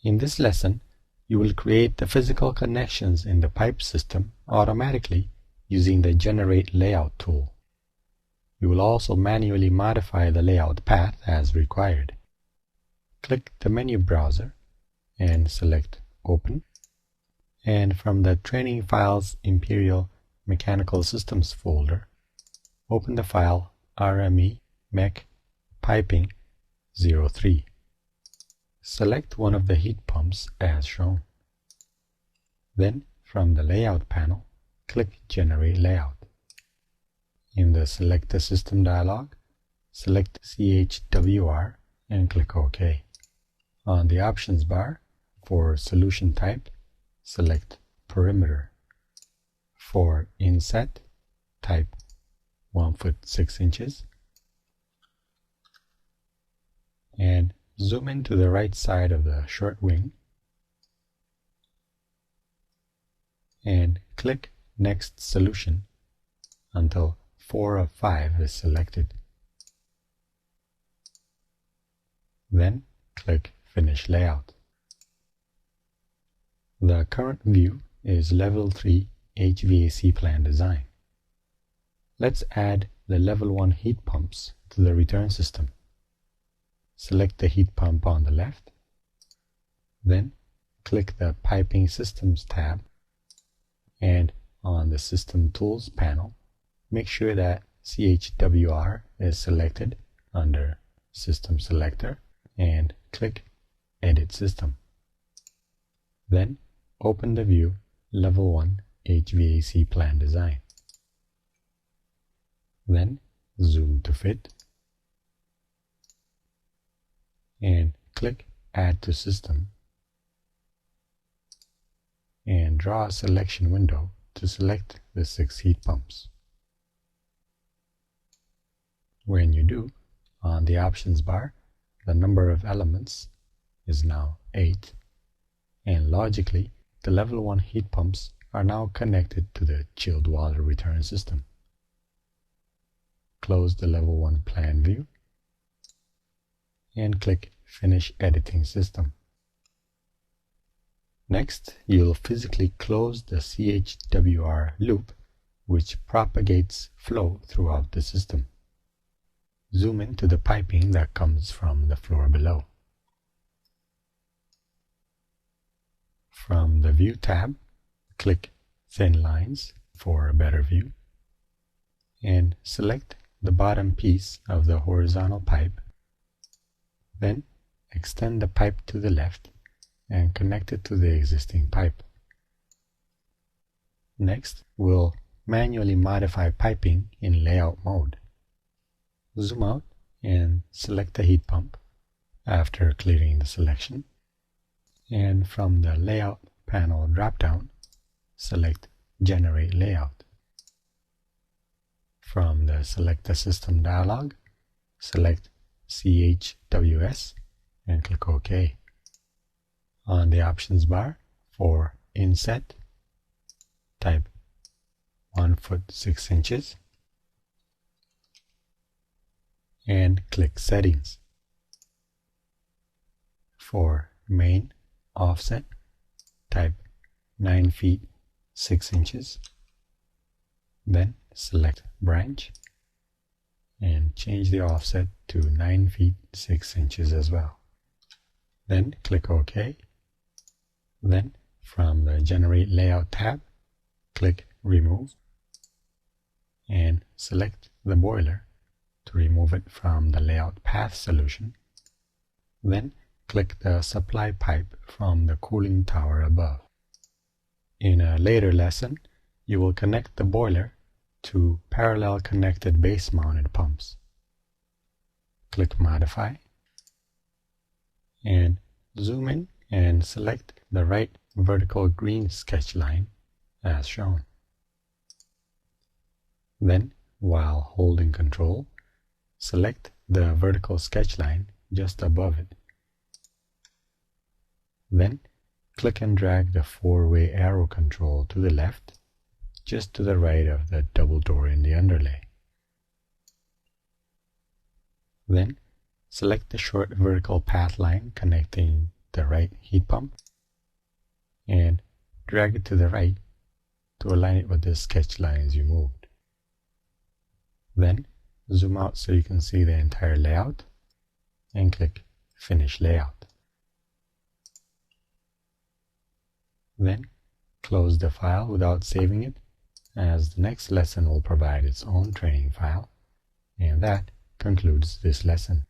In this lesson, you will create the physical connections in the pipe system automatically using the Generate Layout tool. You will also manually modify the layout path as required. Click the menu browser and select Open. And from the Training Files Imperial Mechanical Systems folder, open the file RME Mech Piping 03. Select one of the heat pumps as shown. Then, from the Layout panel, click Generate Layout. In the Select the System dialog, select CHWR and click OK. On the Options bar, for Solution Type, select Perimeter. For Inset, type 1 foot 6 inches. And zoom in to the right side of the short wing and click Next Solution until 4 of 5 is selected. Then click Finish Layout. The current view is Level 3 HVAC plant design. Let's add the Level 1 heat pumps to the return system. Select the heat pump on the left, then click the Piping Systems tab, and on the System Tools panel, make sure that CHWR is selected under System Selector and click Edit System. Then open the view Level 1 HVAC plant design. Then zoom to fit and click Add to System and draw a selection window to select the 6 heat pumps. When you do, on the Options bar, the number of elements is now 8, and logically, the Level 1 heat pumps are now connected to the chilled water return system. Close the Level 1 plan view and click Finish Editing System. Next, you'll physically close the CHWR loop, which propagates flow throughout the system. Zoom into the piping that comes from the floor below. From the View tab, click Thin Lines for a better view, and select the bottom piece of the horizontal pipe. Then extend the pipe to the left and connect it to the existing pipe. Next, we'll manually modify piping in layout mode. Zoom out and select the heat pump after clearing the selection. And from the Layout panel drop-down, select Generate Layout. From the Select the System dialog, select CHWS and click OK. On the Options bar, for Inset, type 1 foot 6 inches and click Settings. For Main Offset, type 9 feet 6 inches. Then select Branch and change the offset to 9 feet 6 inches as well. Then click OK. Then from the Generate Layout tab, click Remove and select the boiler to remove it from the layout path solution. Then click the supply pipe from the cooling tower above. In a later lesson, you will connect the boiler to parallel connected base-mounted pumps. Click Modify and zoom in and select the right vertical green sketch line as shown. Then, while holding Control, select the vertical sketch line just above it. Then, click and drag the 4-way arrow control to the left, just to the right of the double door in the underlay. Then, select the short vertical path line connecting the right heat pump and drag it to the right to align it with the sketch lines you moved. Then zoom out so you can see the entire layout and click Finish Layout. Then close the file without saving it, as the next lesson will provide its own training file, and that concludes this lesson.